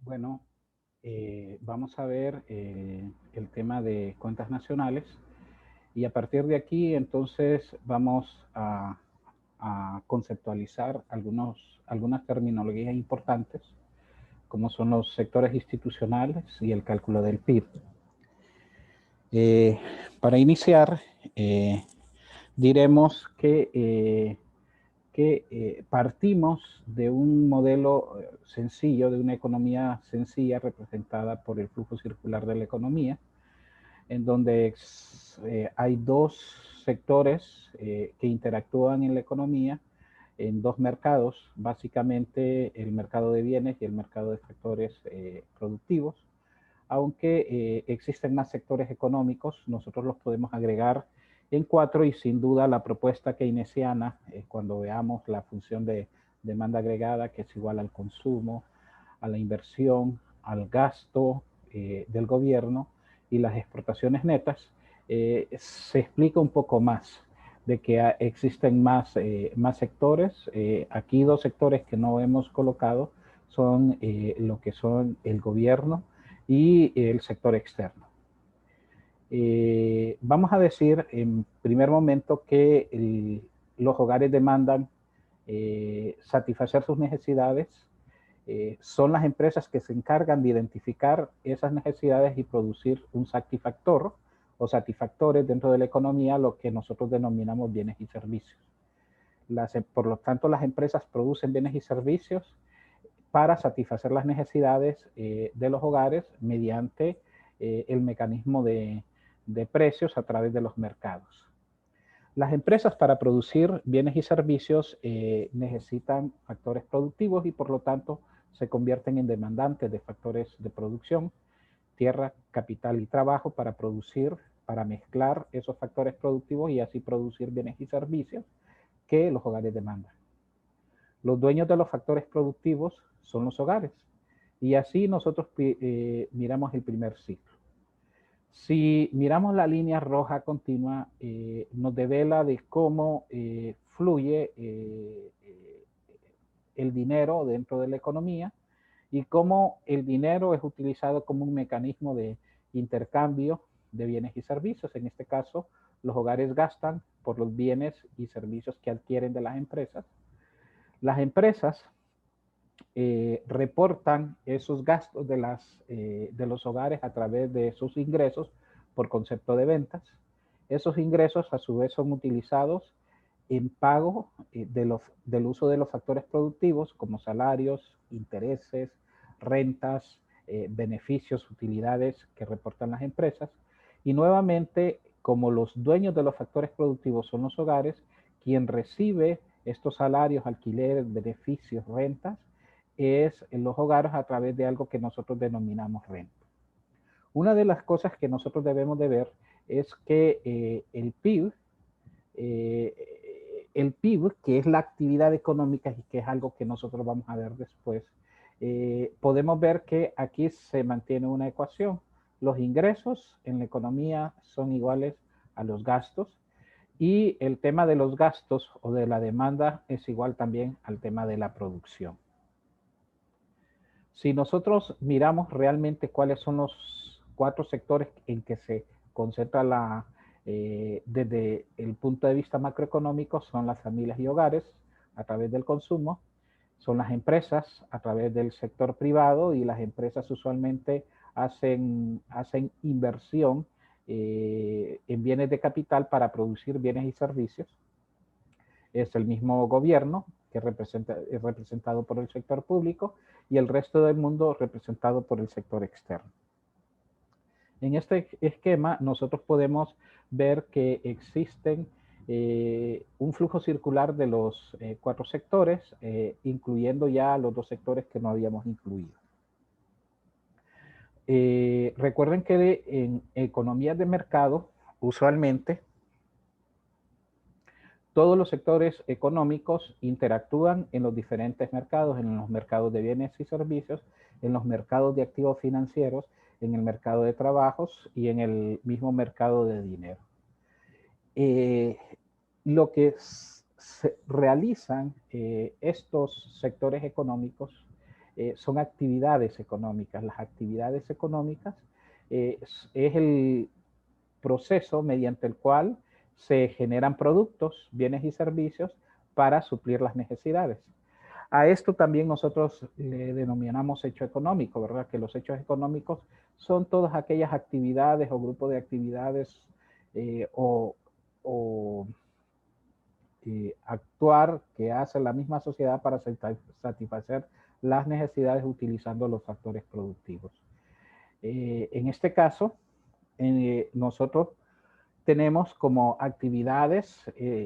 Bueno, vamos a ver el tema de cuentas nacionales y a partir de aquí entonces vamos a conceptualizar algunas terminologías importantes como son los sectores institucionales y el cálculo del PIB. Eh, para iniciar, diremos que partimos de un modelo sencillo, de una economía sencilla representada por el flujo circular de la economía, en donde hay dos sectores que interactúan en la economía en dos mercados, básicamente el mercado de bienes y el mercado de factores productivos. Aunque existen más sectores económicos, nosotros los podemos agregar en cuatro y sin duda la propuesta keynesiana, cuando veamos la función de demanda agregada, que es igual al consumo, a la inversión, al gasto del gobierno y las exportaciones netas, se explica un poco más de que existen más sectores. Aquí dos sectores que no hemos colocado son lo que son el gobierno y el sector externo. Vamos a decir en primer momento que los hogares demandan satisfacer sus necesidades. Son las empresas que se encargan de identificar esas necesidades y producir un satisfactor o satisfactores dentro de la economía, lo que nosotros denominamos bienes y servicios. Por lo tanto, las empresas producen bienes y servicios para satisfacer las necesidades de los hogares mediante el mecanismo de precios a través de los mercados. Las empresas para producir bienes y servicios necesitan factores productivos y por lo tanto se convierten en demandantes de factores de producción, tierra, capital y trabajo para producir, para mezclar esos factores productivos y así producir bienes y servicios que los hogares demandan. Los dueños de los factores productivos son los hogares. Y así nosotros miramos el primer ciclo. Si miramos la línea roja continua, nos devela de cómo fluye el dinero dentro de la economía y cómo el dinero es utilizado como un mecanismo de intercambio de bienes y servicios. En este caso, los hogares gastan por los bienes y servicios que adquieren de las empresas. Las empresas reportan esos gastos de los hogares a través de sus ingresos por concepto de ventas. Esos ingresos a su vez son utilizados en pago del uso de los factores productivos como salarios, intereses, rentas, beneficios, utilidades que reportan las empresas. Y nuevamente, como los dueños de los factores productivos son los hogares, quien recibe estos salarios, alquileres, beneficios, rentas, es en los hogares a través de algo que nosotros denominamos renta. Una de las cosas que nosotros debemos de ver es que el PIB, que es la actividad económica y que es algo que nosotros vamos a ver después, podemos ver que aquí se mantiene una ecuación. Los ingresos en la economía son iguales a los gastos y el tema de los gastos o de la demanda es igual también al tema de la producción. Si nosotros miramos realmente cuáles son los cuatro sectores en que se concentra desde el punto de vista macroeconómico, son las familias y hogares a través del consumo, son las empresas a través del sector privado y las empresas usualmente hacen inversión en bienes de capital para producir bienes y servicios. Es el mismo gobierno que es representado por el sector público y el resto del mundo representado por el sector externo. En este esquema nosotros podemos ver que existen un flujo circular de los cuatro sectores, incluyendo ya los dos sectores que no habíamos incluido. Recuerden que en economías de mercado, usualmente, todos los sectores económicos interactúan en los diferentes mercados, en los mercados de bienes y servicios, en los mercados de activos financieros, en el mercado de trabajos y en el mismo mercado de dinero. Lo que realizan estos sectores económicos son actividades económicas. Las actividades económicas es el proceso mediante el cual se generan productos, bienes y servicios para suplir las necesidades. A esto también nosotros le denominamos hecho económico, ¿verdad? Que los hechos económicos son todas aquellas actividades o grupos de actividades o actuar que hace la misma sociedad para satisfacer las necesidades utilizando los factores productivos. En este caso, nosotros tenemos como actividades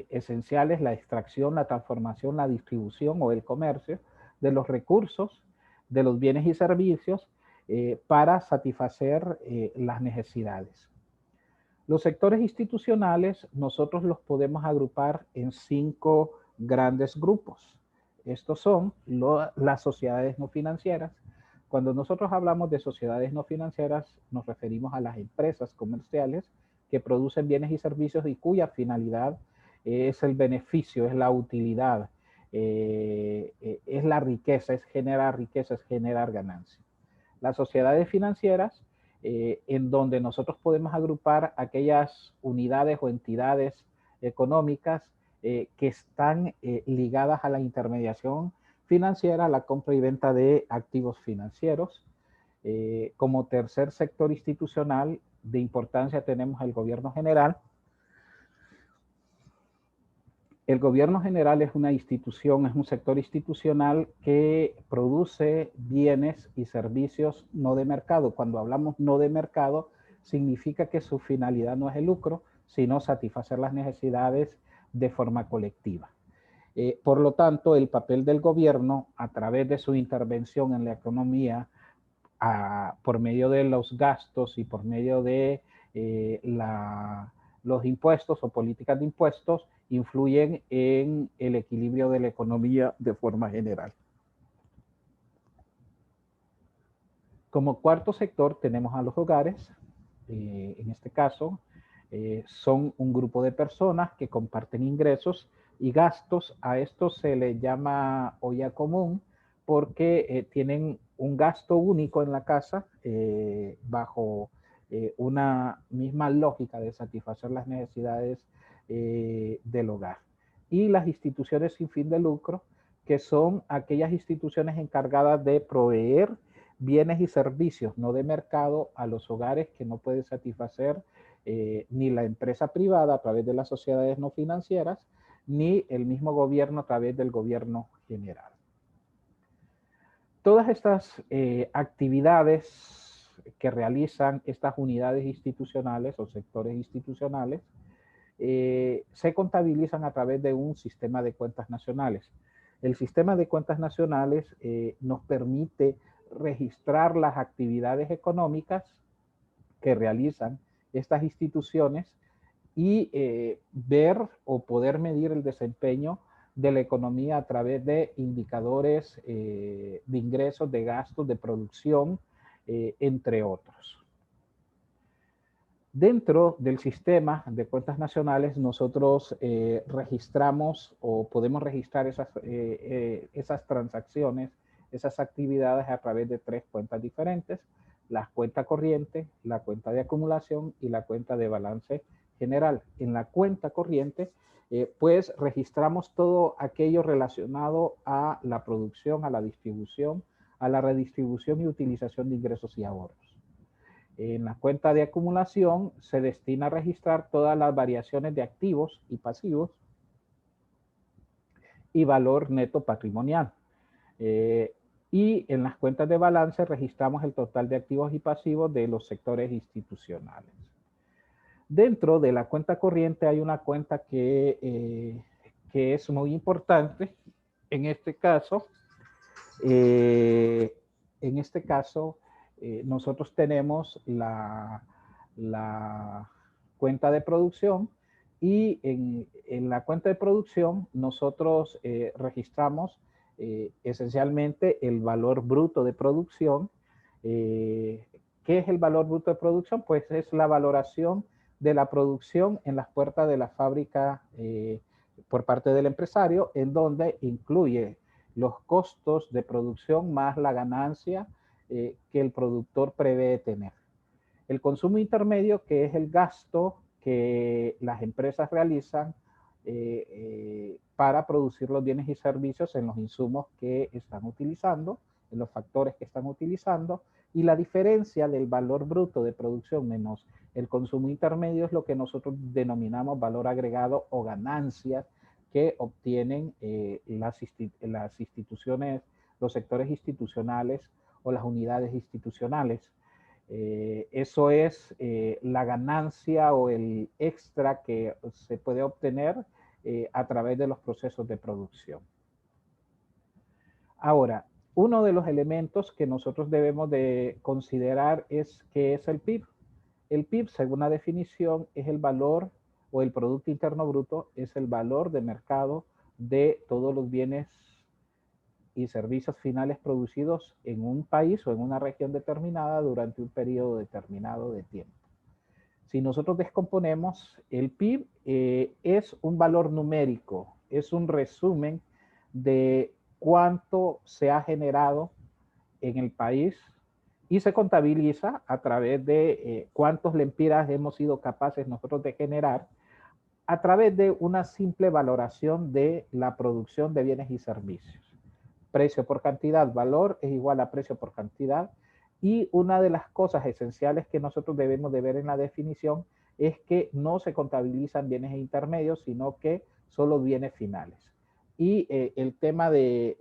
esenciales la extracción, la transformación, la distribución o el comercio de los recursos, de los bienes y servicios para satisfacer las necesidades. Los sectores institucionales nosotros los podemos agrupar en 5 grandes grupos. Estos son las sociedades no financieras. Cuando nosotros hablamos de sociedades no financieras, nos referimos a las empresas comerciales que producen bienes y servicios y cuya finalidad es el beneficio, es la utilidad, es la riqueza, es generar ganancia. Las sociedades financieras, en donde nosotros podemos agrupar aquellas unidades o entidades económicas que están ligadas a la intermediación financiera, a la compra y venta de activos financieros. Como tercer sector institucional de importancia tenemos el gobierno general. El gobierno general es una institución, es un sector institucional que produce bienes y servicios no de mercado. Cuando hablamos no de mercado, significa que su finalidad no es el lucro, sino satisfacer las necesidades de forma colectiva. Por lo tanto, el papel del gobierno, a través de su intervención en la economía, por medio de los gastos y por medio de los impuestos o políticas de impuestos, influyen en el equilibrio de la economía de forma general. Como cuarto sector tenemos a los hogares. En este caso, son un grupo de personas que comparten ingresos y gastos. A esto se le llama olla común porque tienen un gasto único en la casa bajo una misma lógica de satisfacer las necesidades del hogar. Y las instituciones sin fin de lucro, que son aquellas instituciones encargadas de proveer bienes y servicios no de mercado a los hogares que no puede satisfacer ni la empresa privada a través de las sociedades no financieras, ni el mismo gobierno a través del gobierno general. Todas estas actividades que realizan estas unidades institucionales o sectores institucionales se contabilizan a través de un sistema de cuentas nacionales. El sistema de cuentas nacionales nos permite registrar las actividades económicas que realizan estas instituciones y ver o poder medir el desempeño de la economía a través de indicadores de ingresos, de gastos, de producción, entre otros. Dentro del sistema de cuentas nacionales, nosotros registramos o podemos registrar esas transacciones, esas actividades a través de 3 cuentas diferentes: la cuenta corriente, la cuenta de acumulación y la cuenta de balance general. En la cuenta corriente, pues registramos todo aquello relacionado a la producción, a la distribución, a la redistribución y utilización de ingresos y ahorros. En la cuenta de acumulación se destina a registrar todas las variaciones de activos y pasivos y valor neto patrimonial. Y en las cuentas de balance registramos el total de activos y pasivos de los sectores institucionales. Dentro de la cuenta corriente hay una cuenta que es muy importante. En este caso, nosotros tenemos la cuenta de producción y en la cuenta de producción nosotros registramos esencialmente el valor bruto de producción. ¿Qué es el valor bruto de producción? Pues es la valoración de la producción en las puertas de la fábrica por parte del empresario, en donde incluye los costos de producción más la ganancia que el productor prevé tener. El consumo intermedio, que es el gasto que las empresas realizan para producir los bienes y servicios en los insumos que están utilizando, en los factores que están utilizando, y la diferencia del valor bruto de producción menos el consumo intermedio es lo que nosotros denominamos valor agregado o ganancias que obtienen las instituciones, los sectores institucionales o las unidades institucionales. Eso es la ganancia o el extra que se puede obtener a través de los procesos de producción. Ahora, uno de los elementos que nosotros debemos de considerar es qué es el PIB. El PIB, según la definición, es el valor o el Producto Interno Bruto, es el valor de mercado de todos los bienes y servicios finales producidos en un país o en una región determinada durante un periodo determinado de tiempo. Si nosotros descomponemos, el PIB es un valor numérico, es un resumen de cuánto se ha generado en el país y se contabiliza a través de cuántos lempiras hemos sido capaces nosotros de generar a través de una simple valoración de la producción de bienes y servicios. Precio por cantidad, valor es igual a precio por cantidad. Y una de las cosas esenciales que nosotros debemos de ver en la definición es que no se contabilizan bienes intermedios, sino que solo bienes finales. Y el tema de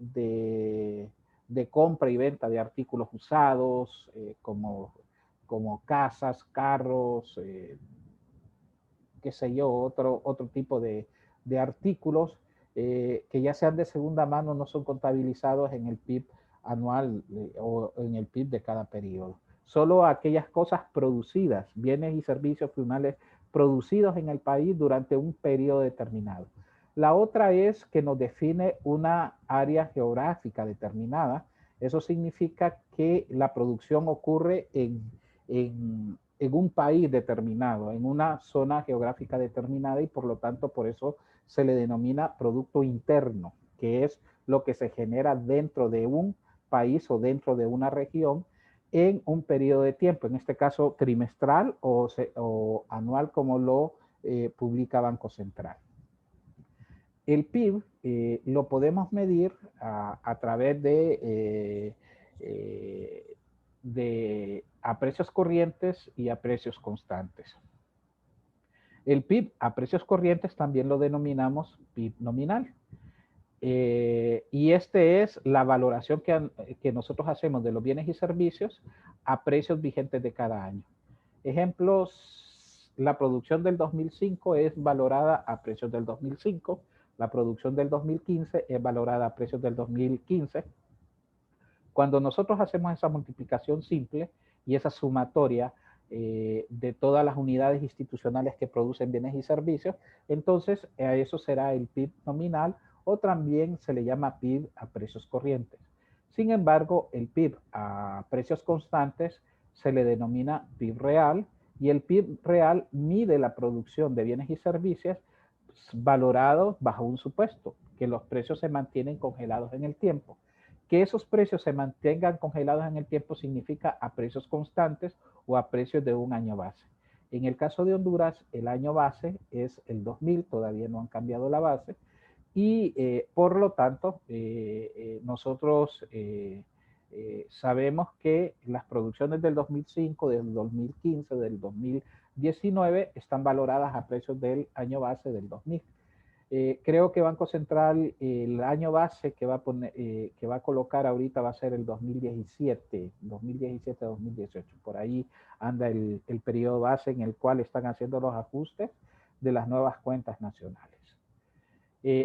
compra y venta de artículos usados, como casas, carros, qué sé yo, otro tipo de artículos que ya sean de segunda mano no son contabilizados en el PIB anual o en el PIB de cada periodo. Solo aquellas cosas producidas, bienes y servicios finales producidos en el país durante un periodo determinado. La otra es que nos define una área geográfica determinada. Eso significa que la producción ocurre en un país determinado, en una zona geográfica determinada y por lo tanto por eso se le denomina producto interno, que es lo que se genera dentro de un país o dentro de una región en un periodo de tiempo, en este caso trimestral o anual como lo publica Banco Central. El PIB lo podemos medir a través de a precios corrientes y a precios constantes. El PIB a precios corrientes también lo denominamos PIB nominal. Y este es la valoración que nosotros hacemos de los bienes y servicios a precios vigentes de cada año. Ejemplos, la producción del 2005 es valorada a precios del 2005, la producción del 2015 es valorada a precios del 2015. Cuando nosotros hacemos esa multiplicación simple y esa sumatoria de todas las unidades institucionales que producen bienes y servicios, entonces a eso será el PIB nominal o también se le llama PIB a precios corrientes. Sin embargo, el PIB a precios constantes se le denomina PIB real y el PIB real mide la producción de bienes y servicios valorados bajo un supuesto, que los precios se mantienen congelados en el tiempo. Que esos precios se mantengan congelados en el tiempo significa a precios constantes o a precios de un año base. En el caso de Honduras, el año base es el 2000, todavía no han cambiado la base, y por lo tanto, nosotros sabemos que las producciones del 2005, del 2015, del 2019 están valoradas a precios del año base del 2000. Creo que Banco Central, el año base que va a colocar ahorita va a ser el 2017-2018. Por ahí anda el periodo base en el cual están haciendo los ajustes de las nuevas cuentas nacionales.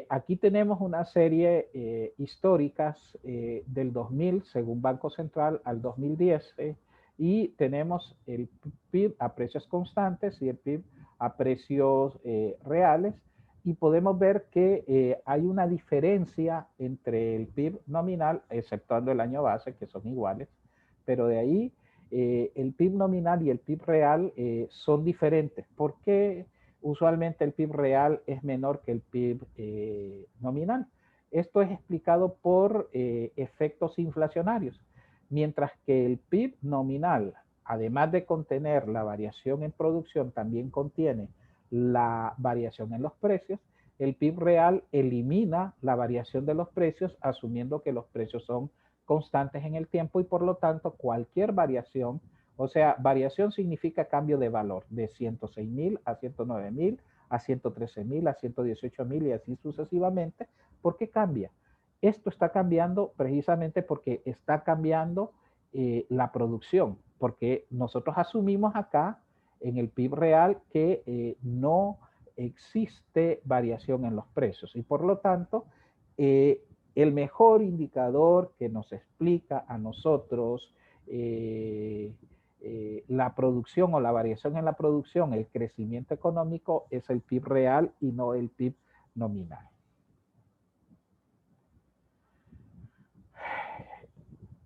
Aquí tenemos una serie históricas del 2000, según Banco Central, al 2010, y tenemos el PIB a precios constantes y el PIB a precios reales, y podemos ver que hay una diferencia entre el PIB nominal, exceptuando el año base, que son iguales, pero de ahí el PIB nominal y el PIB real son diferentes. ¿Por qué usualmente el PIB real es menor que el PIB nominal? Esto es explicado por efectos inflacionarios, mientras que el PIB nominal, además de contener la variación en producción, también contiene la variación en los precios. El PIB real elimina la variación de los precios, asumiendo que los precios son constantes en el tiempo y por lo tanto cualquier variación, o sea, variación significa cambio de valor de 106.000 a 109.000, a 113.000, a 118.000 y así sucesivamente. ¿Por qué cambia? Esto está cambiando precisamente porque está cambiando la producción, porque nosotros asumimos acá en el PIB real que no existe variación en los precios y por lo tanto el mejor indicador que nos explica a nosotros la producción o la variación en la producción, el crecimiento económico es el PIB real y no el PIB nominal.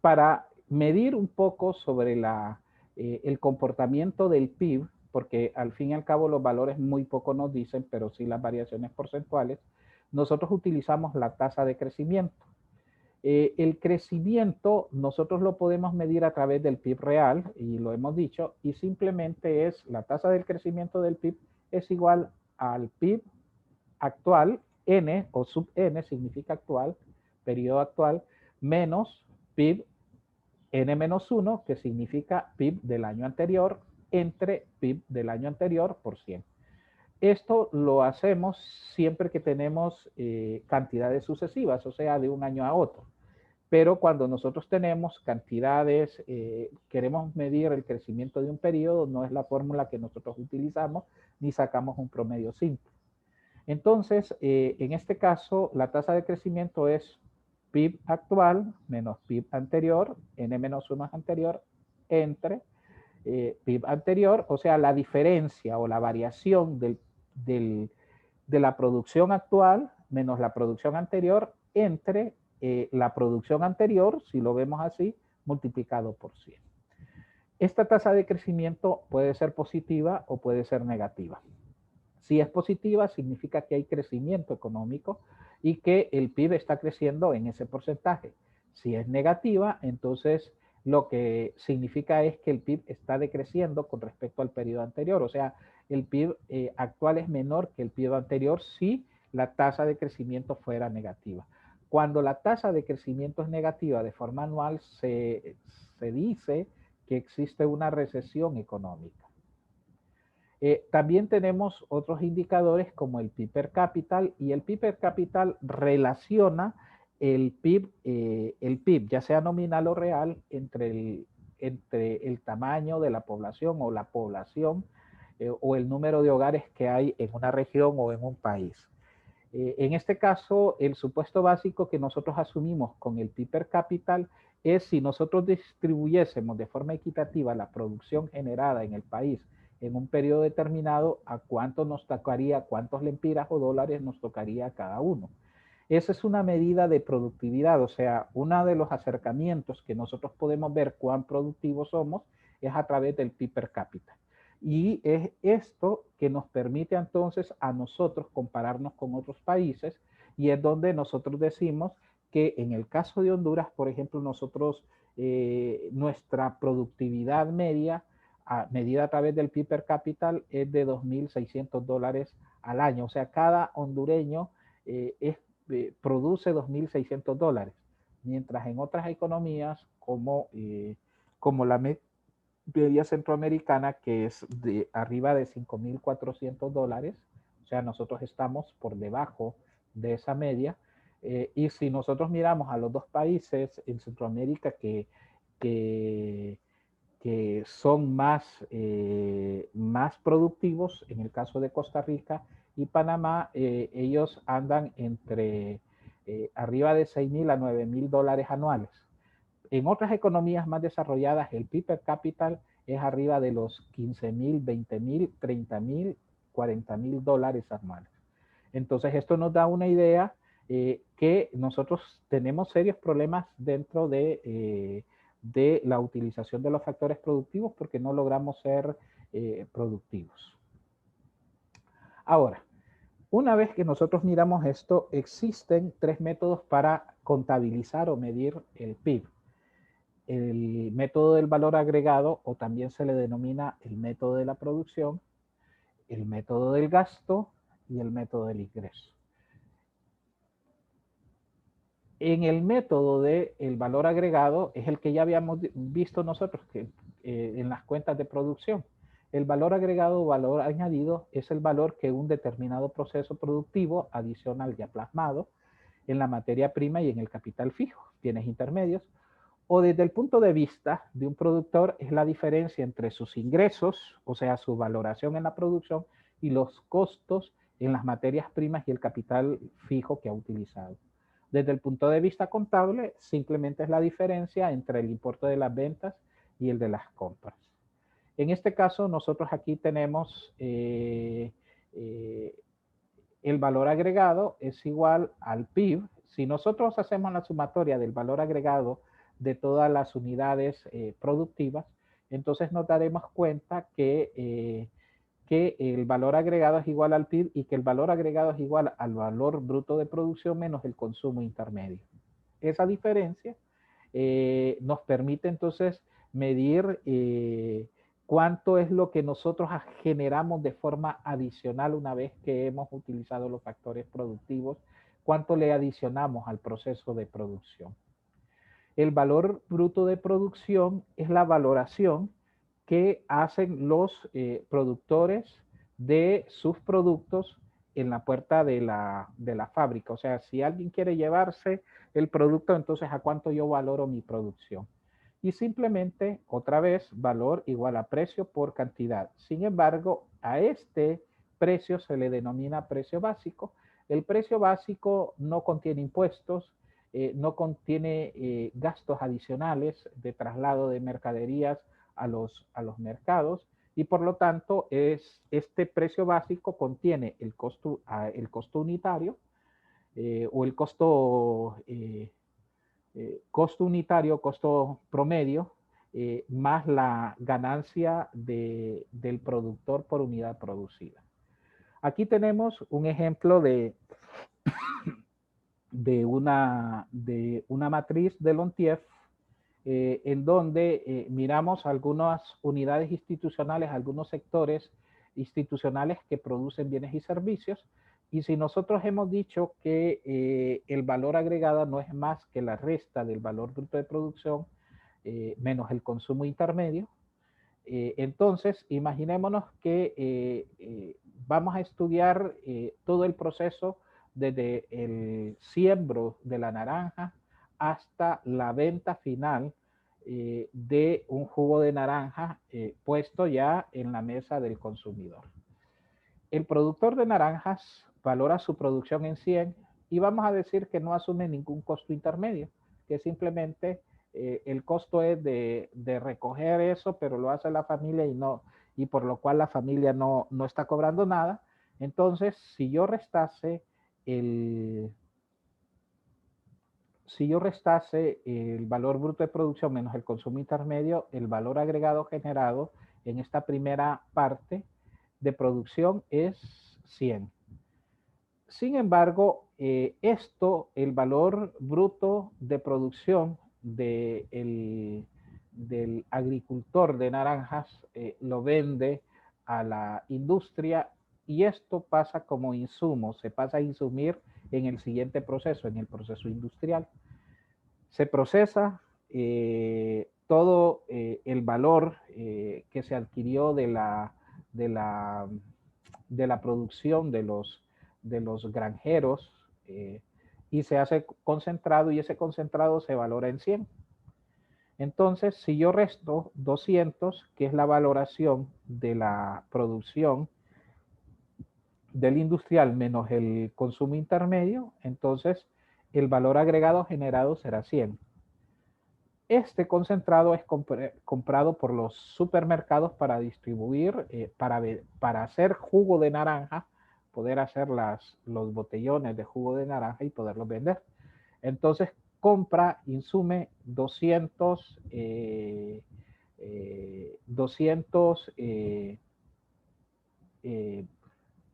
Para medir un poco sobre el comportamiento del PIB, porque al fin y al cabo los valores muy poco nos dicen, pero sí las variaciones porcentuales, nosotros utilizamos la tasa de crecimiento. El crecimiento nosotros lo podemos medir a través del PIB real, y lo hemos dicho, y simplemente es la tasa del crecimiento del PIB es igual al PIB actual, N o sub N significa actual, periodo actual, menos PIB N-1, que significa PIB del año anterior, entre PIB del año anterior por 100. Esto lo hacemos siempre que tenemos cantidades sucesivas, o sea, de un año a otro. Pero cuando nosotros tenemos cantidades, queremos medir el crecimiento de un periodo, no es la fórmula que nosotros utilizamos, ni sacamos un promedio simple. Entonces, en este caso, la tasa de crecimiento es PIB actual menos PIB anterior, N-1 anterior, entre PIB anterior, o sea, la diferencia o la variación de la producción actual menos la producción anterior entre la producción anterior, si lo vemos así, multiplicado por 100. Esta tasa de crecimiento puede ser positiva o puede ser negativa. Si es positiva, significa que hay crecimiento económico y que el PIB está creciendo en ese porcentaje. Si es negativa, entonces lo que significa es que el PIB está decreciendo con respecto al periodo anterior. O sea, el PIB actual es menor que el PIB anterior si la tasa de crecimiento fuera negativa. Cuando la tasa de crecimiento es negativa de forma anual, se dice que existe una recesión económica. También tenemos otros indicadores como el PIB per cápita y el PIB per cápita relaciona el PIB, ya sea nominal o real, entre el tamaño de la población o la población o el número de hogares que hay en una región o en un país. En este caso, el supuesto básico que nosotros asumimos con el PIB per cápita es si nosotros distribuyésemos de forma equitativa la producción generada en el país en un periodo determinado, a cuánto nos tocaría, cuántos lempiras o dólares nos tocaría a cada uno. Esa es una medida de productividad, o sea, uno de los acercamientos que nosotros podemos ver cuán productivos somos es a través del PIB per cápita. Y es esto que nos permite entonces a nosotros compararnos con otros países y es donde nosotros decimos que en el caso de Honduras, por ejemplo, nosotros, nuestra productividad media medida a través del PIB per cápita es de $2.600 al año. O sea, cada hondureño produce $2.600, mientras en otras economías como la media centroamericana, que es de arriba de $5.400, o sea, nosotros estamos por debajo de esa media. Y si nosotros miramos a los dos países en Centroamérica que son más productivos, en el caso de Costa Rica y Panamá, ellos andan entre arriba de $6.000 a $9.000 anuales. En otras economías más desarrolladas, el PIB per cápita es arriba de los $15.000, $20.000, $30.000, $40.000 anuales. Entonces, esto nos da una idea que nosotros tenemos serios problemas dentro de la utilización de los factores productivos porque no logramos ser productivos. Ahora, Una vez que nosotros miramos esto, existen tres métodos para contabilizar o medir el PIB. El método del valor agregado, o también se le denomina el método de la producción, el método del gasto y el método del ingreso. En el método del valor agregado es el que ya habíamos visto nosotros que, en las cuentas de producción. El valor agregado o valor añadido es el valor que un determinado proceso productivo adiciona al ya plasmado en la materia prima y en el capital fijo, bienes intermedios, o desde el punto de vista de un productor es la diferencia entre sus ingresos, o sea, su valoración en la producción, y los costos en las materias primas y el capital fijo que ha utilizado. Desde el punto de vista contable, simplemente es la diferencia entre el importe de las ventas y el de las compras. En este caso, nosotros aquí tenemos el valor agregado es igual al PIB. Si nosotros hacemos la sumatoria del valor agregado de todas las unidades productivas, entonces nos daremos cuenta que el valor agregado es igual al PIB y que el valor agregado es igual al valor bruto de producción menos el consumo intermedio. Esa diferencia nos permite entonces medir cuánto es lo que nosotros generamos de forma adicional una vez que hemos utilizado los factores productivos, cuánto le adicionamos al proceso de producción. El valor bruto de producción es la valoración que hacen los productores de sus productos en la puerta de la fábrica. O sea, si alguien quiere llevarse el producto, entonces ¿a cuánto yo valoro mi producción? Y simplemente, otra vez, valor igual a precio por cantidad. Sin embargo, a este precio se le denomina precio básico. El precio básico no contiene impuestos, no contiene gastos adicionales de traslado de mercaderías a los mercados y por lo tanto este precio básico contiene el costo unitario o el costo unitario, costo promedio, más la ganancia del productor por unidad producida. Aquí tenemos un ejemplo de una matriz de Lontiev en donde miramos algunas unidades institucionales, algunos sectores institucionales que producen bienes y servicios. Y si nosotros hemos dicho que el valor agregado no es más que la resta del valor bruto de producción menos el consumo intermedio, entonces imaginémonos que vamos a estudiar todo el proceso desde el siembro de la naranja hasta la venta final de un jugo de naranja puesto ya en la mesa del consumidor. El productor de naranjas valora su producción en 100 y vamos a decir que no asume ningún costo intermedio, que simplemente el costo es de recoger eso, pero lo hace la familia y por lo cual la familia no está cobrando nada. Entonces, si yo restase el valor bruto de producción menos el consumo intermedio, el valor agregado generado en esta primera parte de producción es 100. Sin embargo, el valor bruto de producción del agricultor de naranjas lo vende a la industria y esto pasa como insumo, se pasa a insumir en el siguiente proceso, en el proceso industrial. Se procesa todo el valor que se adquirió de la producción de los granjeros y se hace concentrado y ese concentrado se valora en 100. Entonces, si yo resto 200, que es la valoración de la producción del industrial menos el consumo intermedio, entonces el valor agregado generado será 100. Este concentrado es comprado por los supermercados para distribuir, para hacer jugo de naranja, poder hacer los botellones de jugo de naranja y poderlos vender. Entonces insume 200 200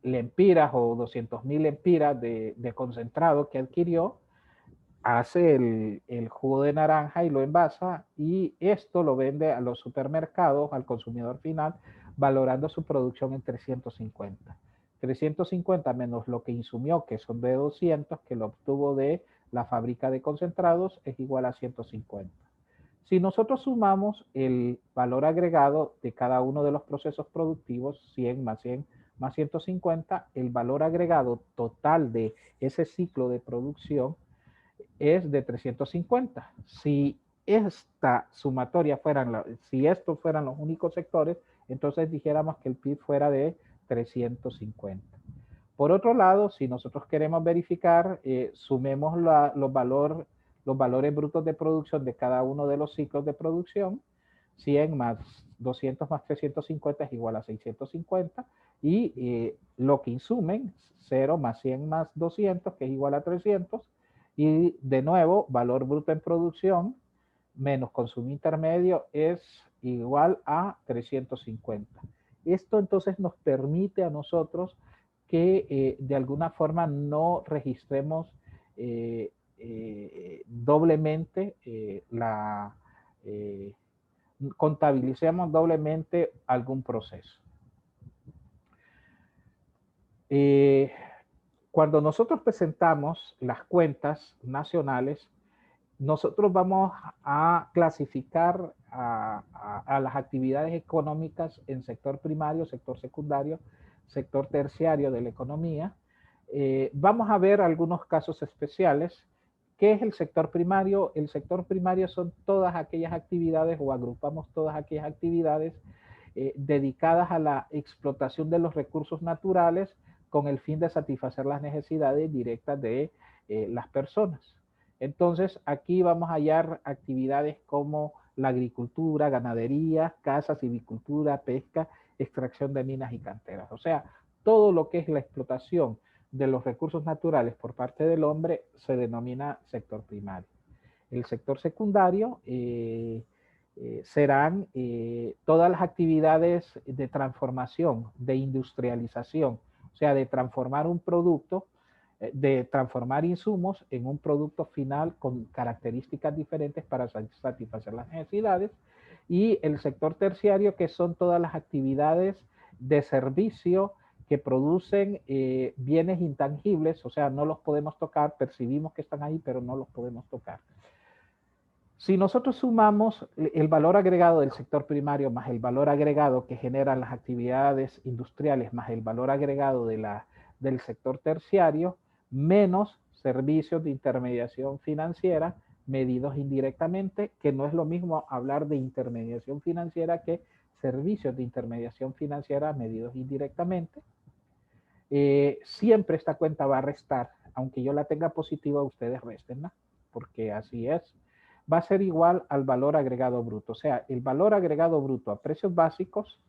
lempiras o 200.000 lempiras de concentrado que adquirió, hace el jugo de naranja y lo envasa, y esto lo vende a los supermercados, al consumidor final, valorando su producción en 350. 350 menos lo que insumió, que son de 200, que lo obtuvo de la fábrica de concentrados, es igual a 150. Si nosotros sumamos el valor agregado de cada uno de los procesos productivos, 100 más 100 más 150, el valor agregado total de ese ciclo de producción es de 350. Si esta sumatoria si estos fueran los únicos sectores, entonces dijéramos que el PIB fuera de 350. Por otro lado, si nosotros queremos verificar, sumemos los valores brutos de producción de cada uno de los ciclos de producción. 100 más 200 más 350 es igual a 650, y lo que insumen, 0 más 100 más 200, que es igual a 300, y de nuevo, valor bruto en producción menos consumo intermedio es igual a 350. Esto entonces nos permite a nosotros que de alguna forma no registremos doblemente contabilicemos doblemente algún proceso. Cuando nosotros presentamos las cuentas nacionales, nosotros vamos a clasificar a las actividades económicas en sector primario, sector secundario, sector terciario de la economía. Vamos a ver algunos casos especiales. ¿Qué es el sector primario? El sector primario son todas aquellas actividades, o agrupamos todas aquellas actividades dedicadas a la explotación de los recursos naturales con el fin de satisfacer las necesidades directas de las personas. Entonces, aquí vamos a hallar actividades como la agricultura, ganadería, caza, silvicultura, pesca, extracción de minas y canteras. O sea, todo lo que es la explotación de los recursos naturales por parte del hombre se denomina sector primario. El sector secundario serán todas las actividades de transformación, de industrialización, o sea, de transformar un producto, de transformar insumos en un producto final con características diferentes para satisfacer las necesidades. Y el sector terciario, que son todas las actividades de servicio que producen bienes intangibles, o sea, no los podemos tocar, percibimos que están ahí, pero no los podemos tocar. Si nosotros sumamos el valor agregado del sector primario más el valor agregado que generan las actividades industriales más el valor agregado del sector terciario, menos servicios de intermediación financiera medidos indirectamente, que no es lo mismo hablar de intermediación financiera que servicios de intermediación financiera medidos indirectamente, siempre esta cuenta va a restar, aunque yo la tenga positiva, ustedes restenla, porque así es. Va a ser igual al valor agregado bruto. O sea, el valor agregado bruto a precios básicos,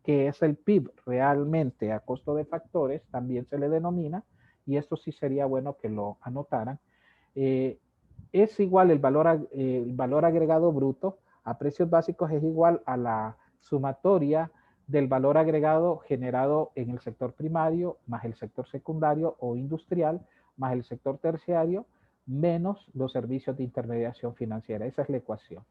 que es el PIB realmente a costo de factores, también se le denomina, y esto sí sería bueno que lo anotaran, es igual el valor agregado bruto a precios básicos es igual a la sumatoria del valor agregado generado en el sector primario, más el sector secundario o industrial, más el sector terciario, menos los servicios de intermediación financiera. Esa es la ecuación.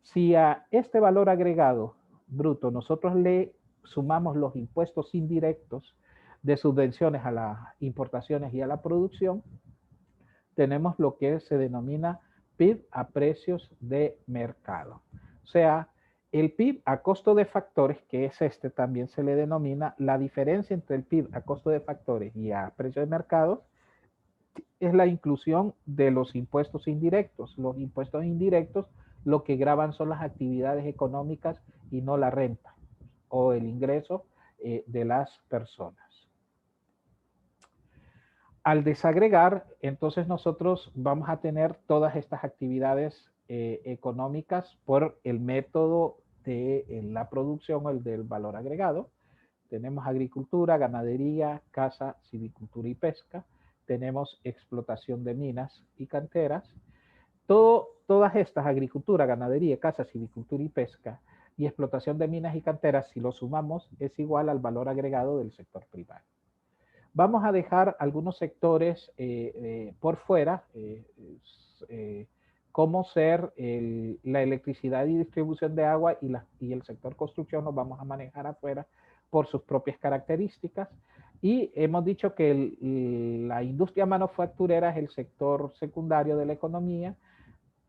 Si a este valor agregado bruto nosotros le sumamos los impuestos indirectos de subvenciones a las importaciones y a la producción, tenemos lo que se denomina PIB a precios de mercado. O sea, el PIB a costo de factores, que es este, también se le denomina la diferencia entre el PIB a costo de factores y a precio de mercado, es la inclusión de los impuestos indirectos. Los impuestos indirectos lo que graban son las actividades económicas y no la renta o el ingreso de las personas. Al desagregar, entonces nosotros vamos a tener todas estas actividades económicas por el método de la producción o el del valor agregado. Tenemos agricultura, ganadería, caza, silvicultura y pesca. Tenemos explotación de minas y canteras. Todas estas, agricultura, ganadería, caza, silvicultura y pesca, y explotación de minas y canteras, si lo sumamos, es igual al valor agregado del sector primario. Vamos a dejar algunos sectores por fuera, como ser la electricidad y distribución de agua y el sector construcción los vamos a manejar afuera por sus propias características. Y hemos dicho que la industria manufacturera es el sector secundario de la economía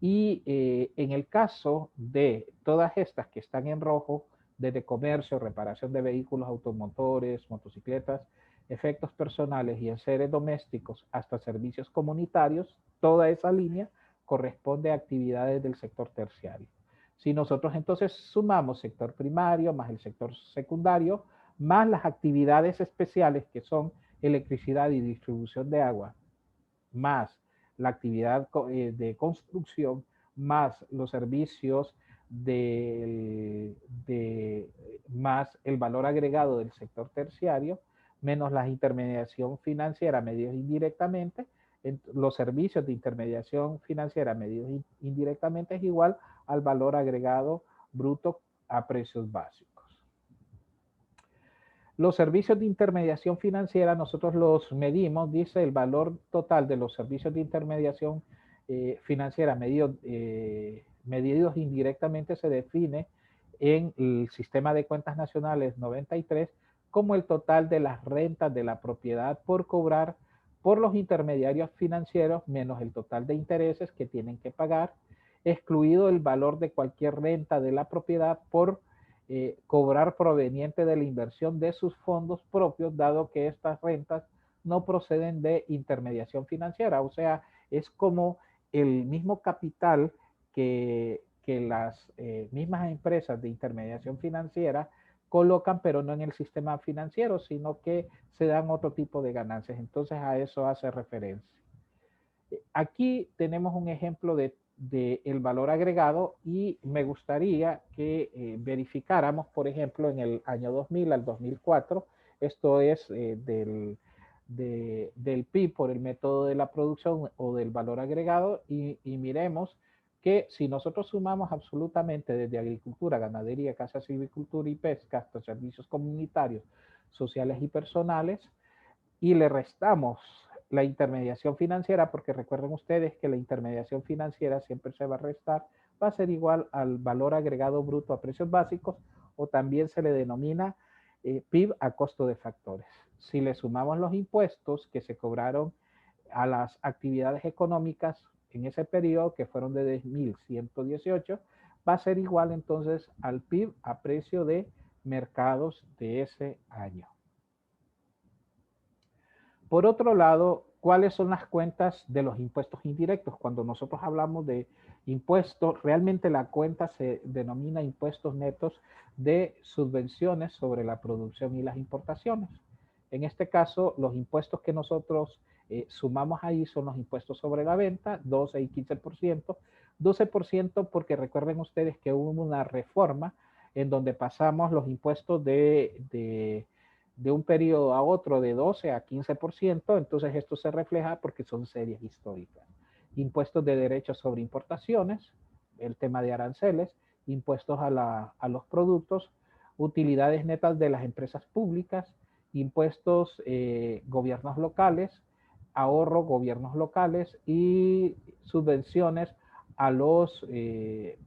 y en el caso de todas estas que están en rojo, desde comercio, reparación de vehículos, automotores, motocicletas, efectos personales y enseres domésticos hasta servicios comunitarios, toda esa línea corresponde a actividades del sector terciario. Si nosotros entonces sumamos sector primario más el sector secundario, más las actividades especiales que son electricidad y distribución de agua, más la actividad de construcción, más los servicios más el valor agregado del sector terciario, menos la intermediación financiera medidos indirectamente, los servicios de intermediación financiera medidos indirectamente es igual al valor agregado bruto a precios básicos. Los servicios de intermediación financiera nosotros los medimos, dice el valor total de los servicios de intermediación financiera medidos indirectamente se define en el sistema de cuentas nacionales 93 como el total de las rentas de la propiedad por cobrar por los intermediarios financieros menos el total de intereses que tienen que pagar, excluido el valor de cualquier renta de la propiedad por cobrar proveniente de la inversión de sus fondos propios, dado que estas rentas no proceden de intermediación financiera. O sea, es como el mismo capital que las mismas empresas de intermediación financiera colocan, pero no en el sistema financiero, sino que se dan otro tipo de ganancias. Entonces a eso hace referencia. Aquí tenemos un ejemplo de el valor agregado y me gustaría que verificáramos, por ejemplo, en el año 2000 al 2004, esto es del PIB por el método de la producción o del valor agregado y miremos que si nosotros sumamos absolutamente desde agricultura, ganadería, casa, silvicultura y pesca hasta servicios comunitarios, sociales y personales y le restamos la intermediación financiera, porque recuerden ustedes que la intermediación financiera siempre se va a restar, va a ser igual al valor agregado bruto a precios básicos o también se le denomina PIB a costo de factores. Si le sumamos los impuestos que se cobraron a las actividades económicas en ese periodo, que fueron de 2.118, va a ser igual entonces al PIB a precio de mercados de ese año. Por otro lado, ¿cuáles son las cuentas de los impuestos indirectos? Cuando nosotros hablamos de impuestos, realmente la cuenta se denomina impuestos netos de subvenciones sobre la producción y las importaciones. En este caso, los impuestos que nosotros sumamos ahí son los impuestos sobre la venta, 12 y 15%. 12% porque recuerden ustedes que hubo una reforma en donde pasamos los impuestos de un periodo a otro de 12 a 15%, entonces esto se refleja porque son series históricas. Impuestos de derechos sobre importaciones, el tema de aranceles, impuestos a los productos, utilidades netas de las empresas públicas, impuestos gobiernos locales, ahorro gobiernos locales y subvenciones a los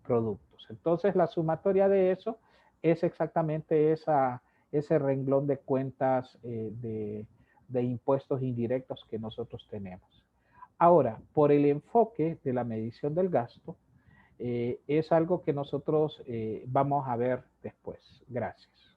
productos. Entonces la sumatoria de eso es exactamente ese renglón de cuentas de impuestos indirectos que nosotros tenemos. Ahora, por el enfoque de la medición del gasto, es algo que nosotros vamos a ver después. Gracias.